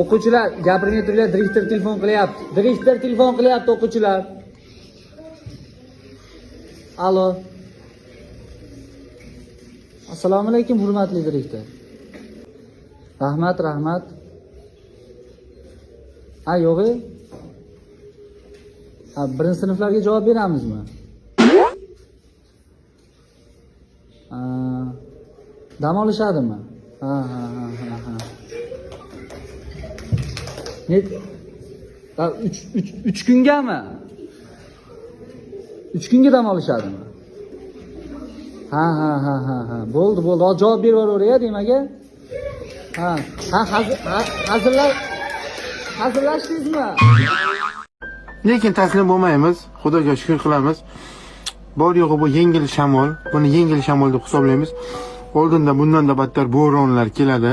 O'quvchilar, gapirmay turinglar, direktor telefon qilyapti. Direktor telefon qilyapti o'quvchilar. Alo. Assalomu alaykum, hurmatli direktor. Rahmat. Yo'q. Birinchi sinflarga javob beramizmi? Dam olishadimi? Ha. Net 3 kungami? 3 kunga dam olishadimi? Ha. Bo'ldi. Hozir javob berib yuboraver, demaga. Hazırlashdingizmi? Lekin taslim bo'lmaymiz. Xudoga shukr qilamiz. Bor yo'g'i bu yengil shamol. Buni yengil shamol deb hisoblaymiz. Oldinda bundan da battar bo'ronlar keladi.